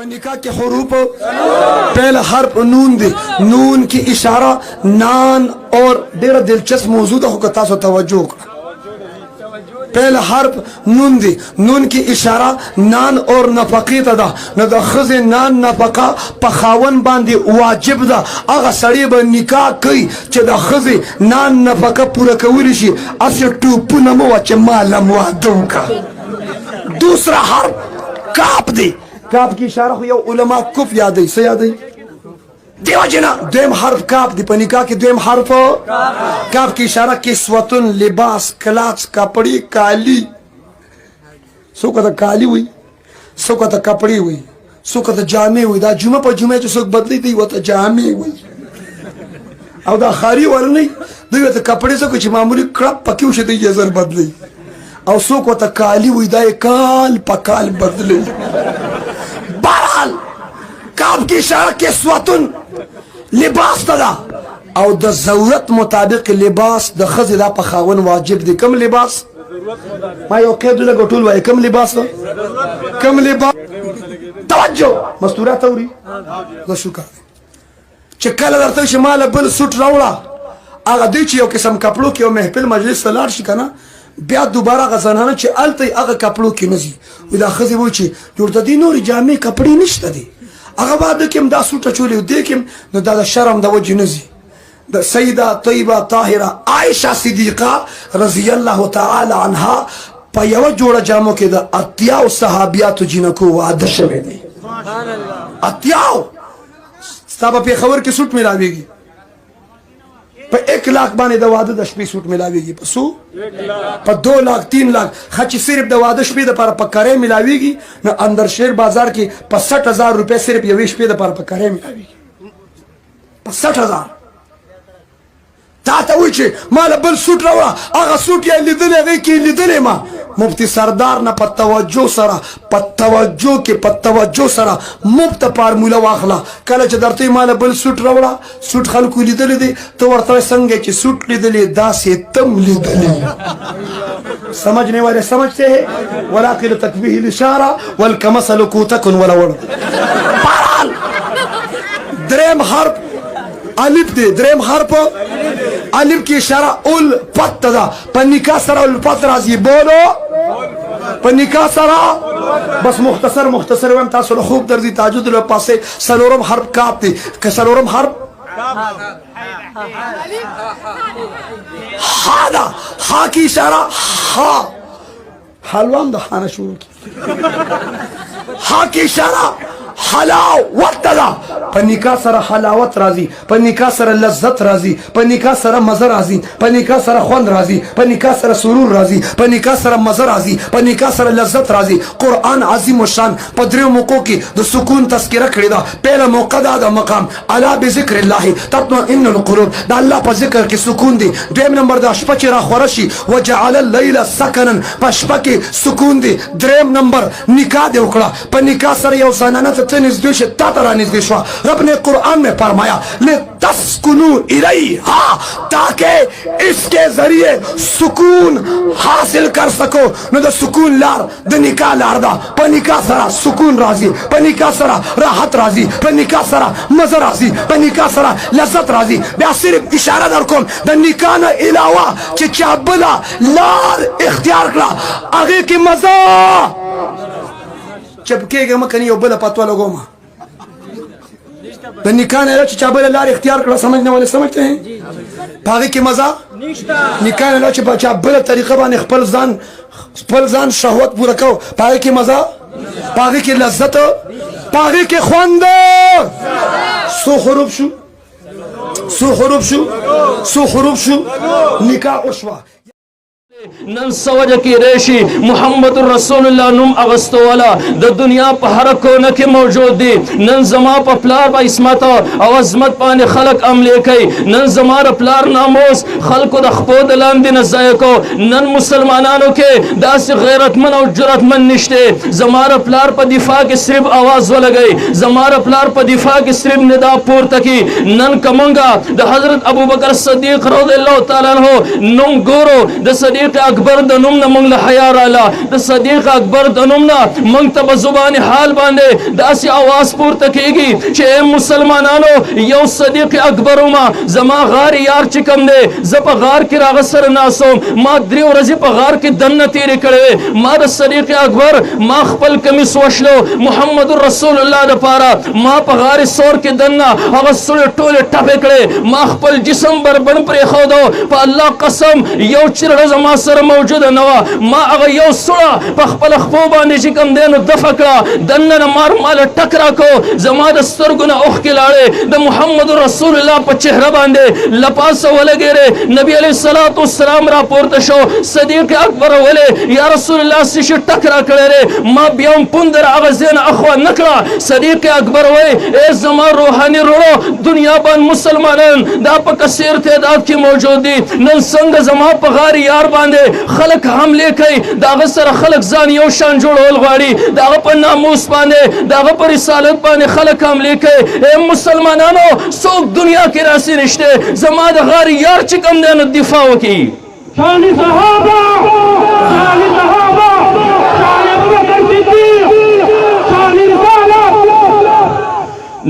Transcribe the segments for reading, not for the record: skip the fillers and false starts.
निकाह के हरूफ पहला हर्फ नून दे, नून की इशारा नान और डेरा दिलचस्प मौजूद होता सो तवज्जो का। पहला हर्फ नून दे, नून की इशारा नान और नफकी तदा न द खज़े नान नफका पखावन बांधे वाजिब दा अगर सड़ी ब निकाह कई च द खज़े नान नफका पूरा कवली शी असे टूपू नमो च मालम वादों का। दूसरा हर्फ काप दे, काप की इशारा हो या उलमा कुफ याद है से याद है देवा जना द्वेम हर्फ काप दी पनिका के द्वेम हर्फ काप की इशारा किस्वतुन लिबास क्लास कपड़ी काली सो कदा काली हुई सो कदा कपड़ी हुई सो कदा जामे हुई दा जुमा पर जुमे जो सो बदली थी वो तो जामे हुई और दा खारी वाला नहीं दो तो कपड़े से कुछ मामूली क्रप पकी उसे दी जजर बदली और सो को तो काली हुई दा काल पकाल बदली। बहरहाल काप की इशारा किस्वतुन लिबास तदा और द जरूरत मुताबिक लिबास द खज़दा पखावन वाजिब दे। कम लिबास मैं यो कह दूला गोटुल भाई कम लिबास कम लिबास तवज्जो मस्तूरा तौरी द शुक्र चक्का लगता है शमाल बल सुट रावड़ा आगा दीची यो किस्म कपड़ों की महफिल मजलिस सलार शिकाना ब्याह दोबारा का जनाना चे अलते आगा कपड़ों की नजी विदा खज़ी वो चे जुड़ता दी नूरी जामे कपड़ी निश्ता दी अगर बाद किम दा सूटा चोले देखिम न दादा शर्म दा वजह नजी द सईदा तय्यबा ताहिरा आयशा सिद्दीका रज़ी अल्लाह तआला अन्हा पयव जोड़ा जामो के दा अत्याव सहाबियात जिनको वादा शवे दे अत्याव साबा पे खबर की सूट मिलावेगी पर 1 लाख बाने द वादा दशपी सूट मिलावेगी पसु पर 2 लाख 3 लाख खच सिर्फ द वादा शपी द पर पकरे मिलावेगी न अंदर शेर बाजार की 65,000 रुपए सिर्फ ये विश पे द पर पकरे मिलावेगी 65,000 ताता उचे माल बल सूट रवा आगा सूट या लिदले गई की लिदले मा मुफ्ती सरदार ना पत्तवज्जो सरा मुफ्त पार मुला वाखला कल च दरते माल बल सूट रवड़ा सूट खलकु लिदले दे तो वर्ता संगे च सूट लिदले दा से तम लिदले समझने वाले समझते हैं वलाकिन तकबीह इशारा वल कमसल कुतकुन वला वड़। बहरहाल द्रेम हर्फ अलिफ दे, द्रेम हर्फ अलिफ की इशारा उल पत्तदा पनिका सरा उल पत राजी बोलो पनिका सरा बस मुख्तसर वन तासुल खूब दर्जी ताजुद लो पासे सलोरम हर्फ काप दे के सलोरम हर्फ हादा हा की इशारा हा हलवाम द खाना शुरू की हा की इशारा हलाव वक्तदा पनिका सरा हलावत राजी पनिका सरा लज्जत राजी पनिका सरा मजा राजी पनिका सरा खुंद राजी पनिका सरा सुरूर राजी पनिका सरा मजा राजी पनिका सरा लज्जत राजी। कुरान अजीम शान पदरे मौकों की द सुकून तस्किरा खरीदा पहला मौका दा मकाम अला बिज़िक्रिल्लाह तत्मइन्नुल क़ुलूब द अल्लाह पर जिक्र के सुकून दे। द्वेम नंबर द अशपचरा खरशी व जअल लैला सकनन पशपके सुकून दे। द्वेम नंबर निकाह दे उकड़ा पनिका सरा यो सनाना निज़दुश तातरा निज़दुशवा रब ने कुरान में फरमाया ले तस्कुनु इलैहा ताकि इसके जरिए सुकून हासिल कर सको न द सुकून लार द निकाह लार दा पनिका सरा सुकून राजी पनिका सरा राहत राजी पनिका सरा मजा राजी पनिका सरा लज्जत राजी। बया सिर्फ इशारा दर कोम द निकाह न इलावा कि चाबला लार इख्तियार करा आगे की मजा चपके मकनी बल पतवा लोगों में निकाह ने चाबल लार इख्तियार करा समझने वाले समझते हैं भागे की मजा निकाह ने चाबल तरीका बाने खपल जान शहवत पूरा करो भागे की मजा भागे की लज्जत भागे के ख्वांद सो खरूब शु निकाह उशवा नन सवज की रेशी मोहम्मद रसूलुल्लाह नुम अगस्तो वाला द दुनिया पर हर कोने के मौजूद दी नन जमा पर प्लार बा इसमत और अजमत पाने खलक अमले कई नन जमार प्लार नामोस खलक द खपोद लान दिन जाय को नन मुसलमानों के दास गैरतमंद और जुरतमंद निश्ते जमार प्लार पर दिफा के सिर्फ आवाज वाला गई जमार प्लार पर दिफा के सिर्फ निदा पूर तकी नन कमंगा द हजरत अबू बकर सिद्दीक रज़ियल्लाहु तआला अन्हु नुम गोरो द सिद्दीक صدیق اکبر د نوم نه مونږ له حیا راله د صدیق اکبر د نوم نه مونږ ته په زبان حال باندې داسې आवाज پورته کېږي چې اے مسلمانانو یو صدیق اکبر ما زما غار یار چې کوم دی زه په غار کې راغه سره ناسوم ما 3 ورځې په غار کې دننه تېرې کړې ما د صدیق اکبر ما خپل کمیس وشلو محمد رسول الله دپاره ما په غار سور کې دننه هغه سوړې ټولې ټپې کړې ما خپل جسم بربند پرېښودو په الله قسم یو چرړه زما سره موجوده نه وه ما هغه یو سوړه په خپل خپو باندې چې کوم دی نو دفع کړه دننه نه مار ماله ټک راکړو زما د سترګو نه اوښکې لاړې د محمد رسول الله په چهره باندې لپاسه ولګېرې نبي علیه الصلاة والسلام را پورته شو صدیق اکبر ولې یا رسول الله څه شي ټک را کړی ما بیا هم پوندر هغه ځای نه اخوا نه کړه صدیق اکبر وایي ای زما روحاني وروڼو دنیا باندې مسلمانان دا په کثیر تعداد کې موجود دي نن څنګه زما په غار یار باندې خلک حملې کوي د هغه سره خلک ځان یو شان جوړول غواړي د هغه په ناموس باندې د هغه په رسالت باندې خلک حملې کوي ای مسلمانانو څوک دنیا کې راسي نشته زما د غار یار چې کوم دی نو دفاع وکړي شان صحابه شان صحابه شان ابوبکر صدیق شان رسالت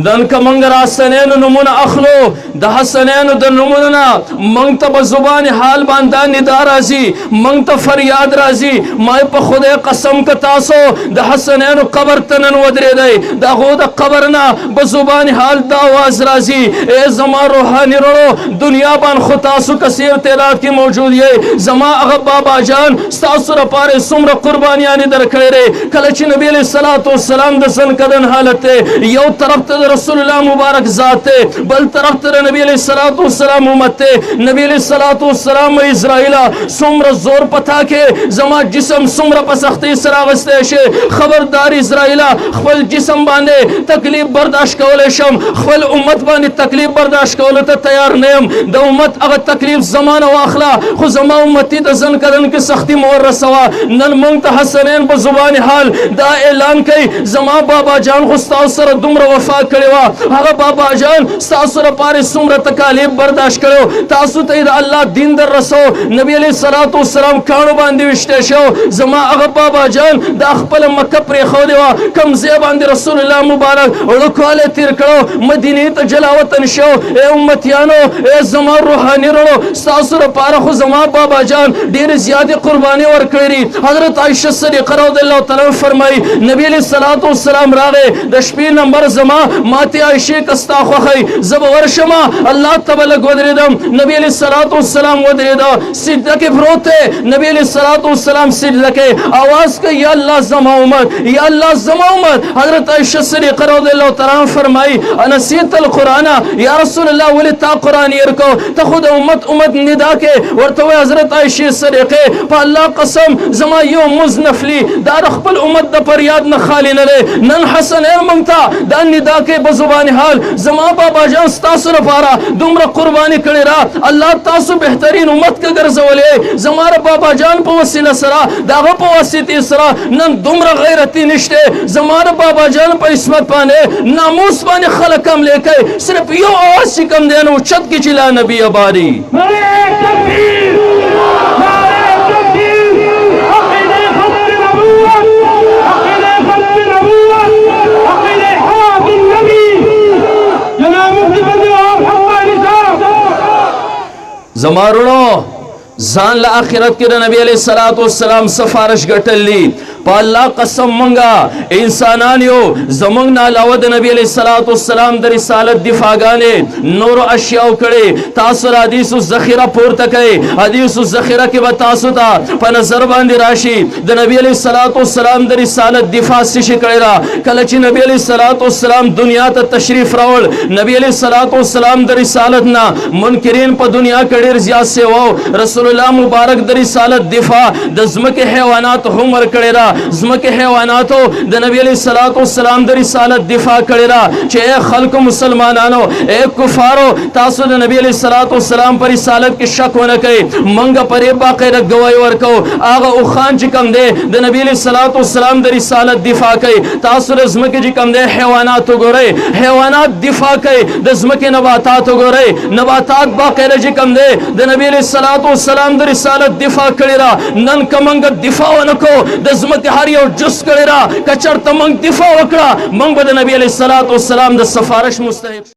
دن که منگ را حسنین نمونه اخلو د حسنین د نمونه نا منگ تا بزبان حال باندا ندا رازی منگ تا فریاد رازی مای پا خود قسم که تاسو د حسنین قبر تنن ودری دی دا خود قبرنا بزبان حال دا آواز رازی اے زما روحانی رو دنیا بان خود تاسو کثیر تعداد کی موجود ہے زما اغب بابا جان ستاسو را پار سمر قربانیانی در کرے کلچی نبی علیہ السلام د سن کدن حالت یو طرف تا رسول اللہ مبارک ذات ہے بل طرف تر نبی علیہ السلام امت ہے نبی علیہ السلام اسرائیلہ سمر زور پتا کے زما جسم سمر پسختی سراغستے شے خبردار اسرائیلہ خپل جسم باندے تکلیف برداشت کولے شم خپل امت باندے تکلیف برداشت کولے تا تیار نیم دا امت اگر تکلیف زمان واخلا خو زما امتی تا زن کدن کی سختی مور رسوا نن مونگ تا حسنین بزبان حال دا اعلان کئی زما بابا جان خستاو سر دمر وفا کړوا هغه بابا جان تاسو لپاره څومره تکالیف برداشت کړو تاسو ته د الله دین در رسو نبی علیہ الصلوۃ والسلام کانو باندې وشته شو زما هغه بابا جان د خپل مکه پرې خو دی کم ځای باندې رسول الله مبارک ورکواله تیر کړو مدینه ته جلاوطن شو اے امتیانو اے زما روحانی ورو تاسو لپاره خو زما بابا جان ډیر زیات قربانی ورکړي حضرت عائشہ صدیقہ رضی الله تعالی فرمای نبی علیہ الصلوۃ والسلام راغه د شپې نمبر زما ماتی عائشہ کستا خوخی زب ورشما اللہ تبلک ودریدم نبی علیہ الصلوۃ والسلام ودریدا سجدہ کے پروتے نبی علیہ الصلوۃ والسلام سجدہ کے آواز کہ یا اللہ زما امت یا اللہ زما امت حضرت عائشہ صدیقہ رضی اللہ تعالی فرمائی انسیت القرآن یا رسول اللہ ولی تا قرآن یرکو تا خود امت ندا کے ورتوی حضرت عائشہ صدیقہ پا اللہ قسم زما یو مزنفلی دار خپل امت دا پر یاد نخالی نلے نن حسن اے منگتا دا ندا کے بزبان حال زما بابا جان ستاسو لپاره دومره قربانی کړی را الله تاسو بهترین امت کا ګرځولې زما بابا جان په وسیله سره داغه په واسطه سره نن دومره غیرتی نشته زما بابا جان په اسمت باندې ناموس باندې خلک کم لیکي صرف یو आवाज کم دی نو چت کی چلا نبی اباری زمارونو زان لا آخرت کے نبی علیہ السلام سفارش گٹل لی پا اللہ قسم منگا انسانانیو زمانگ نالاود نبی علیہ السلام در رسالت دفاعانے نور و اشیاء کڑے تاثر حدیث و ذخیرہ پورتا کئے حدیث و ذخیرہ کی بتاسو تا پا نظر باندی راشی در نبی علیہ السلام در رسالت دفاع سشی کڑے را کلچی نبی علیہ السلام دنیا تا تشریف راول نبی علیہ السلام در رسالت نا منکرین پا دنیا کڑیر زیاد سے واو رسول اللہ مبارک در رسالت دفاع دزمک حیوانات حمر کڑے را زمکه حیواناتو د نبی علیہ الصلوۃ والسلام د رسالت دفاع کړی را چې اے خلق مسلمانانو اے کفارو تاسو د نبی علیہ الصلوۃ والسلام پر رسالت کې شک ونه کوي منګه پرې باقاعده گواہی ورکو هغه او خان چې کوم دی د نبی علیہ الصلوۃ والسلام د رسالت دفاع کوي تاسو د زمکه چې کوم دی حیوانات وګورئ حیوانات دفاع کوي د زمکه نباتات وګورئ نباتات باقاعده چې کوم دی د نبی علیہ الصلوۃ والسلام د رسالت دفاع کړی را نن کومنګ دفاع ونکو د زمکه هر یو جس کړی را کچرته موږ دفاع وکړه موږ به د نبی علیہ الصلوۃ والسلام د سفارش مستحق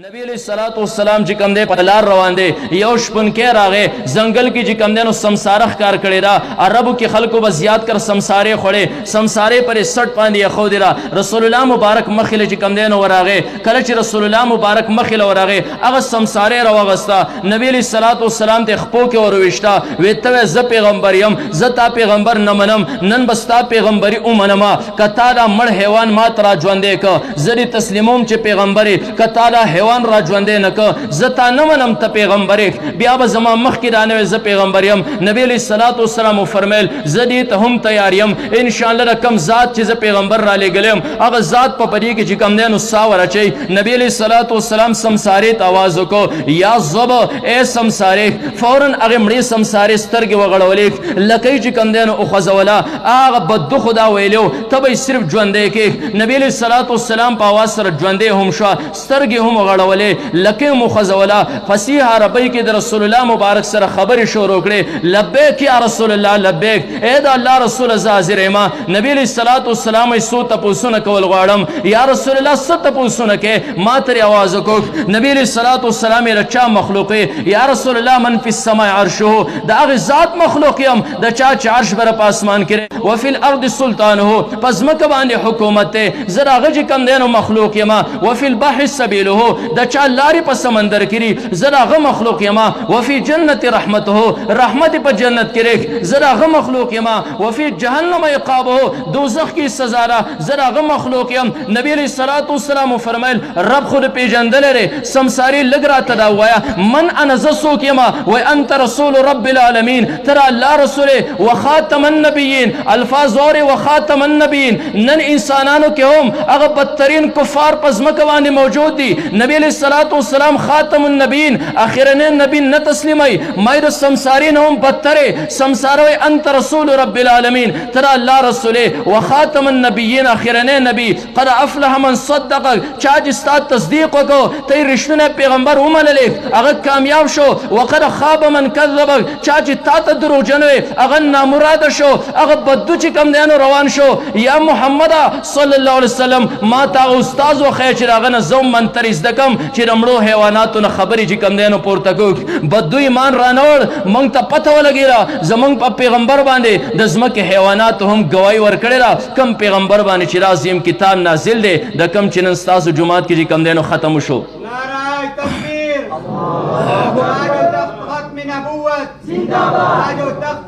نبی علیہ الصلوۃ والسلام چې کوم دی په لار روان دی یو شپونکی راغی ځنګل کې چې کوم دی نو سمساره ښکار کړی را عربو کې خلکو به زیات کر سمسارې خوړې سمسارې پرې سټ باندې یخودی را رسول الله مبارک مخله چې کوم دی نو ورغی کله چې رسول الله مبارک مخله ورغی هغه سمسارې راوغستا نبی علیہ الصلوۃ والسلام ته خپو کې ورويشتا وته ز پیغمبر يم زتا پیغمبر نه منم نن بستا پیغمبري اومنما کتا دا مړ حیوان ما ترا ژوندې ک زری تسلیموم چې پیغمبري کتا دا حیوان را ژوندې نه ک زتا نه منم ته پیغمبري بیا به زما مخ کې رانه ز پیغمبر يم نبی علیہ الصلوۃ والسلام فرمایل زدی ته هم تیار يم ان شاء الله کم ذات چې پیغمبر را لګلم هغه ذات په پدې کې چې کم دینو ساور اچي نبی علیہ الصلوۃ والسلام سمسارې आवाज وکړو یا زب اے سمسارې فورن هغه مړي سمسارې سترګې وغړولې لکه چې کم دینو او خزولا هغه بد خدا ویلو تبه صرف ژوندې کې نبی علیہ الصلوۃ والسلام په आवाज سره ژوندې هم شو سترګې هم غړولې لکه مخزولا فصیح عربی کې د رسول الله مبارک سره خبرې شروع کړې لبیک یا رسول الله لبیک اے دا الله رسول حاضر ما نبی علیہ الصلوۃ والسلام یې سو تپوسونه کول غواړم یا رسول الله ست تپوسونه کې ما تر आवाज وکړ نبی علیہ الصلوۃ والسلام یې رچا مخلوق یا رسول الله من فی السماء عرشه دا هغه ذات مخلوق یم د چا عرش بر په اسمان کې او فی الارض سلطانه پس مکه باندې حکومت زرا غج کم دینو مخلوق یما او فی البحر سبیله د چا لارې په سمندر کې زرا غ مخلوق یما او فی جنت رحمته رحمت په جنت کې زرا غ مخلوق یما او فی جهنم عقابه دوزخ کی سزا را زرا غ مخلوق یم نبی علیہ الصلوۃ والسلام فرمایل رب خود پیژندل لري سمساری لګرا تدا وایا من انا زسوک یما و انت رسول رب العالمین ترى الله رسول وخاتم النبیین الفاظ اور وخاتم النبیین نن انسانانو کې هم هغه بدترین کفار پزمکه باندې موجود دي نبی علیہ الصلوۃ والسلام خاتم النبیین اخرن نبی نه تسلیمای مایر سمسارین هم بدتر سمساروی انت رسول رب العالمین ترى الله رسول وخاتم النبیین اخرن نبی قد افلح من صدق چاج استاد تصدیق وکړو ته رښتینی پیغمبر ومنلې هغه کامیاب شو وقد خاب من كذب چاج تا ته دروغجن هغه نامراد شو هغه بدو چې کم دینو روان شو یا محمد صلی الله علیه وسلم ما تا استاد و خیر چې راغنه زوم منتر زدکم چې رمړو حیواناتو نه خبرې چې کم دینو پورته کو بدو ایمان رانوړ مونږ ته پته ولګیرا زمونږ په پیغمبر باندې د زمکه حیوانات هم گواہی ورکړی را کم پیغمبر باندې چې رازیم کتاب نازل دی د کم چې نن تاسو جمعات کې چې کم دینو ختم شو نعره تکبیر الله ختم نبوت زنده باد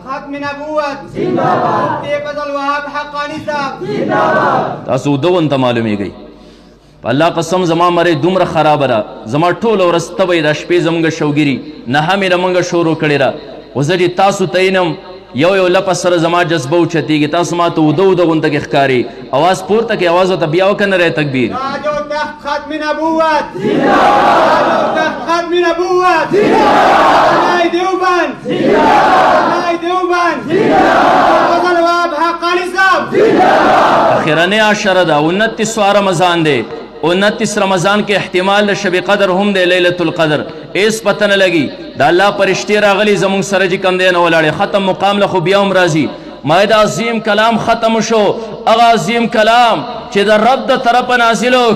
ختم نبوت زنده باد مفتی فضل وهاب حقانی صاحب زنده باد تاسو دوون ته معلومیږي الله قسم زما مری دومره خراب را زما ټول ورځ تبې د شپې زمونږ شوګيري نه همې رمنګ شروع کړی را وزدي تاسو تینم یو لپس سره زما جذبه اوچتیږي تاسو ما ته ودو غونډه کې ښکاری आवाज پورته کې आवाज ته بیا وکنه رې تکبیر راجو تخت ختم نبوت زنده ختم نبوت زنده دیوبند زنده دیوبند فضل وهاب حقانی صاحب اخرانه عشره دا 29 رمضان دی 29 رمضان کې احتمال شب قدر هم دی لیلۃ القدر اس پتن لګي دا الله پرشتي راغلي زمون سره چې کم دی نو ولاړې ختم مقام له خو بیا هم راځي ماید عظیم کلام ختم شو اغا عظیم کلام چې د رب د طرف نازلو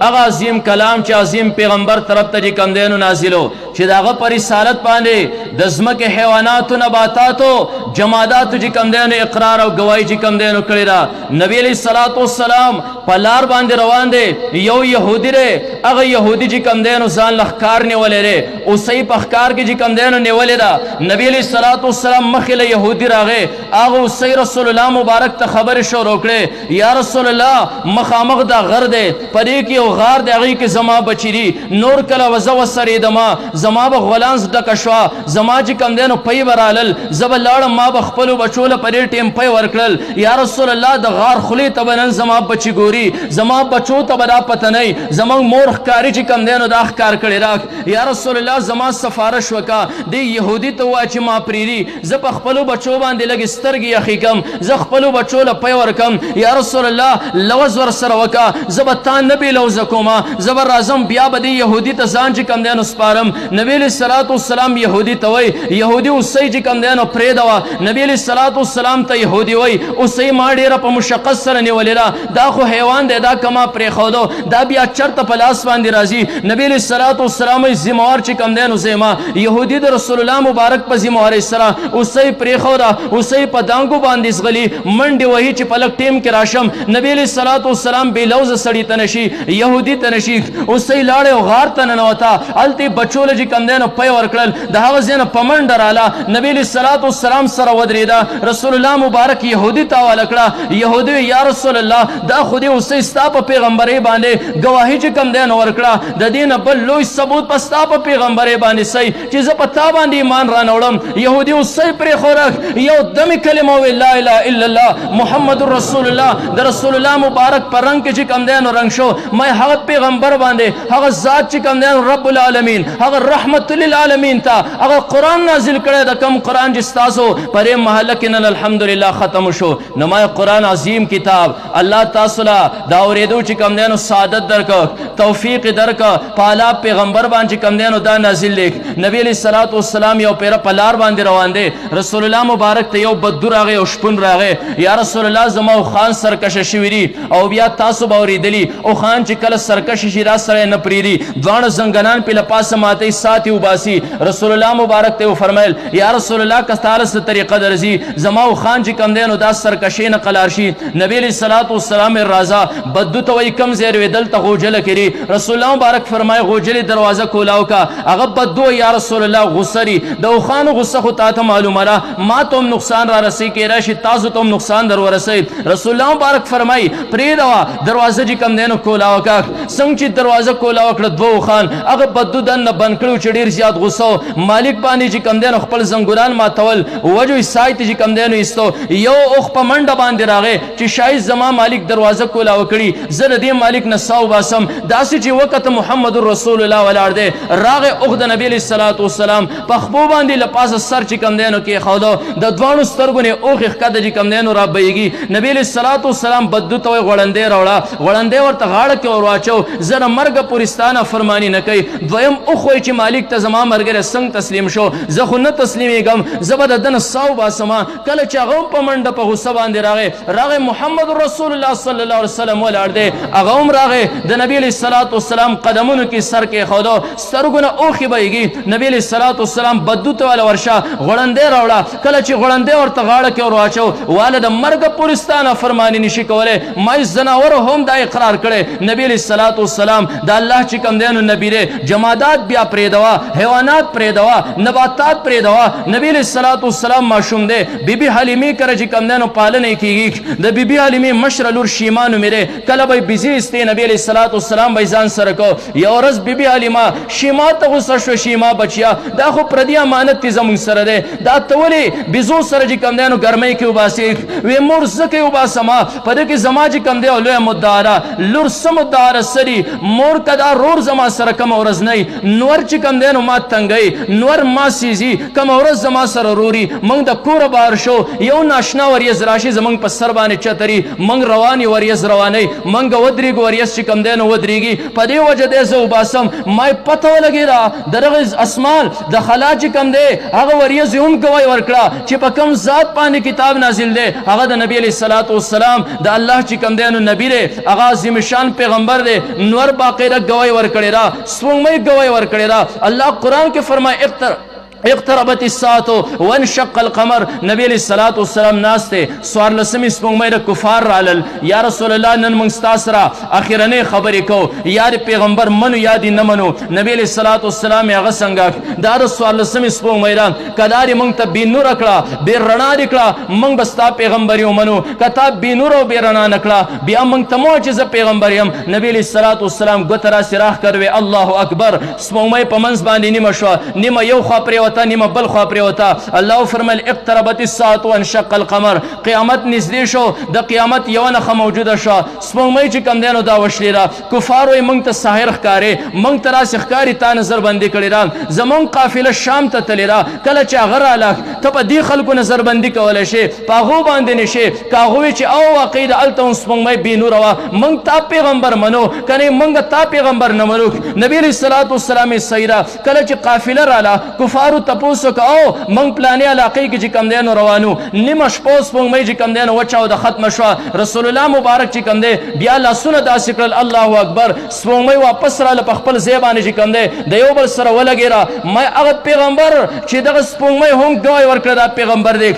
اغا عظیم کلام چې عظیم پیغمبر طرف ته کم دینو نازلو چې داغه پر رسالت باندې د زمکه حیوانات او نباتات او جمادات چې کم دینو اقرار او گواہی چې کم دینو کړی را نبی علیہ الصلوۃ والسلام په لار باندې روان دي یو يهودي ره هغه يهودي چې کم دینو ځان لخکار نیولې ره او صحیح پخکار کې چې کم دینو نیولې را نبی علیہ الصلوۃ والسلام مخله يهودي راغې هغه صحیح رسول الله مبارک ته خبر شروع کړي یا رسول الله مخامخ دا غر دے پدې کې غار دی هغه کې زما بچری نور کله وزو سری دما زما به غولانس ډکه شوه زما چې کوم دی نو پی به رالل زه به لاړم ما به خپلو بچو له په دې ټیم پی ورکړل یا رسول الله د غار خولې ته به نن زما بچي ګوري زما بچو ته به دا پته نه زموږ مور ښکاري چې کوم دی نو دا ښکار کړی راک یا رسول الله زما سفارش وکړه دې یهودي ته ووایه چې ما پرېږدي زه په خپلو بچو باندې لږې سترګې یخې کړم زه خپلو بچو له پی ورکړم یا رسول الله لوز ورسره وکړه زه به تا نه بېلوزه کومه زه به راځم بیا به دې یهودي ته ځان چې کوم دی نو سپارم نبي علیه الصلاة والسلام یهودي ته وایي یهودي اوسئ چې کوم دی نو پرېږدوه نبي علیه الصلاة والسلام ته یهودي وایي اوسئ ما ډېره په مشقت سره نیولې ده دا خو حیوان دی دا که ما پرېښودو دا بیا چرته په لاس باندې راځي نبي علیه الصلاة والسلام یې ذموار چې کوم دی نو زما یهودي د رسول الله مبارک په ذموارۍ سره اوسئ پرېښوده اوسئ په دانګو باندې ځغلي منډې وهي چې په لږ ټیم کې راشم نبي علیه الصلاة والسلام بېلوزه سړي ته نشي یهودي ته نشي اوسئ لاړې او غار ته ننوته هلته یې بچو له چې کوم دی نو پی ورکړل د هغه ځای نه په منډه راله نبي علیه الصلاة والسلام سره ودرېده رسول الله مبارک یهودي ته حواله کړه یهودي یا رسول الله دا خو دې اوسئ ستا په پیغمبرۍ باندې ګواهي چې کوم دی نو ورکړه د دې نه بل لوی ثبوت په ستا په پیغمبرۍ باندې صحیح چې زه په تا باندې ایمان رانوړم یهودي اوسئ پرېښوده یو دمې کلمه وویل لا اله الا الله محمد رسول الله د رسول الله مبارک په رنګ کې چې کوم دی نو رنګ شو ما هغه پیغمبر باندې هغه ذات چې کوم دی نو رب العالمین هغه رحمت للعالمین ته هغه قرآن نازل کړی د کوم قرآن چې ستاسو په دې محله کې نن الحمدلله ختم شو نو ما قرآن عظیم کتاب الله تاسو له دا اورېدو چې کوم دی نو سعادت درکړه توفیق درکړه په اعلی پیغمبر باندې چې کوم دی نو دا نازل لیک نبی علیه الصلاة والسلام یو پیره په لار باندې روان دی رسول الله مبارک ته یو بدو راغی او شپون راغی یا رسول الله زما او خان سرکشه شوي دي او بیا تاسو به اورېدلي او خان چې کله سرکشه شي دا سړی نه پرېږدي دواړه زنګنان پې له پاسه ماتوي ساتې وباسي رسول الله مبارک ته وفرمیل یا رسول الله که ستاره څه طریقه درځي زما او خان چې کوم دی نو دا سرکشۍ نه قلار شي نبي علیه الصلاة والسلام راځه بدو ته وایي کوم ځای روې دلته غوجله کړي رسول الله مبارک فرمایي غوجلې دروازه کولاو کا هغه بدو یا رسول الله غصه دي د اوښانو غصه خو تا ته معلومه ده ما ته هم نقصان را رسوي کېدای شي تاسو ته هم نقصان در ورسوي رسول الله مبارک فرمایي پرېږدوه دروازه چې کوم دی نو کولاو کا څنګه چې دروازه کولاو کړه دوه اوښان هغه بدو دننه بند کړو چې ډېر زیات غصه مالک باندې چې کوم دی نو خپل زنګونان ماتول وجو یې سای ته چې کوم دی نو ایستو یو اوښ په منډه باندې راغی چې شاید زما مالک دروازه کولاو کړي زه د دې مالک نه سا وباسم داسې چې وکته محمد رسول الله ولاړ دی راغی اوښ د نبي علیه الصلاة والسلام په خپو باندې له پاسه سر چې کوم دی نو کېښوده د دواړو سترګو نه اوښ یې ښکته چې کوم دی نو رابهیږي نبي علیه الصلاة والسلام بدو ته وایي غوړندی راوړه غوړندی ورته غاړه کې ور واچو زه د مرګه پورې ستا نافرماني نه کوي دویم اوښ وایي چې مالک ته زما ملګری څنګه تسلیم شو زه خو نه تسلیمېږم زه به د ده نه سا وباسمه کله چې هغه هم په منډه په غصه باندې راغی محمد رسول الله صلی الله علیه وسلم ولاړ دی هغه هم راغی د نبي علیه الصلاة والسلام قدمونو کې سر کېښوده سترګو نه اوښې بهیږي نبي علیه الصلاة والسلام بدو ته واله ورشه غوړندی راوړه کله چې غوړندی ورته غاړه کې ور واچو واله د مرګه پورې ستا نافرماني نشي کولی ما زناورو هم دا اقرار کړی نبي علیه الصلاة والسلام د الله چې کوم دی نو نبي دی جمادات بیا پرېږدوه حیوانات پرېږدوه نباتات پرېږدوه نبي علیه الصلاة والسلام ماشوم دی بیبي حلیمې کره چې کوم دی نو پالنه یې کېږي د بیبي حلیمې مشره لور شیما نومې دی کله به یې بیزي ایستې نبي علیه الصلاة والسلام به یې ځان سره کو یو ورځ بیبي حلیمه شیما ته غوسه شوه شیما بچیا دا خو پردي امانت دی زموږ سره دی دا ته ولې بیزو سره چې کوم دی نو ګرمۍ کې وباسې وی مور ځکه یې وباسمه په دې کې زما چې کوم دی لویه مدعا ده لور څه مدعا رسري مور که دا رور زما سره کومه ورځ نه نور چې کوم دی نو ما تنګوي نور ما سیزي کومه ورځ زما سره روري موږ د کوره بهر شو یو ناشنا وریځ راشي زموږ په سر باندې چتري موږ روان یو وریځ روانوي موږ ودرېږو وریځ چې کوم دی نو ودرېږي په دې وجه دی زه وباسم ما یې پته ولګېده د دغه اسمان د خلا چې کوم دی هغه وریځ یې هم ګواهي ورکړه چې په کوم ذات باندې کتاب نازل دی هغه د نبي علیه الصلاة والسلام د الله چې کوم دی نو نبي دی هغه عظیم شان پیغمبر دی نور باقاعده ګواهي ورکړې ده سپوږمۍ ګواهي ورکړې ده الله قرآن کې فرمایي اقتربت الساعة وانشق القمر. نبی علیہ الصلوۃ والسلام ناسته سوار لسمی سپوږمۍ د کفار رالل. یا رسول الله نن موږ ستاسو سره اخرنۍ خبرې کو، یا پیغمبر منو یا دې نه منو. نبی علیہ الصلوۃ والسلام هغه څنګه دا د سوار لسمی سپوږمۍ را کداري موږ ته بې نور کړه، بې رڼا کړه، موږ بستا پیغمبر یو منو. کته بې نور او بې رڼا نکړه بیا موږ ته مو چې زه پیغمبر یم. نبی علیہ الصلوۃ والسلام ګوترا سراخ کړوي الله اکبر. سپوږمۍ په منځ باندې نیمه شو، نیمه یو خوا پرې نیمه بل خوا پریوتا. الله فرمایل اقتربت الساعه وانشق القمر. قیامت نږدې شو، د قیامت یو نښه موجوده شو. سپوږمۍ چې کم دینو دا وشلی را کفارو موږ ته ساحر ښکارې، موږ ته راسې ښکاري تا نظر بندي کړی را. زمونږ قافله شام ته تللی را، کله چې هغه راله ته په دې خلکو نظر بندي کولی شي، په هغو باندې نه شي که هغه وایي چې او واقعي د هلته هم سپوږمۍ بې نوره وه، موږ تا پیغمبر منو کنې موږ تا پیغمبر نه منو. نبي علیه الصلوۃ والسلام صحیح را کله چې قافله راله کفارو تپوس او من پلانې علاقې کې چې کم دی نو روانو نیمه شپه سپوږمۍ چې کم دی نو وچه او د ختمه شوه. رسول الله مبارک چې کم دی بیا لاسونه داسې کړل الله اکبر. سپوږمۍ واپس راله په خپل ځای باندې چې کم دی د یو بل سره ولګېره. ما هغه پیغمبر چې دغه سپوږمۍ هم ګواهي ورکړه دا پیغمبر دی.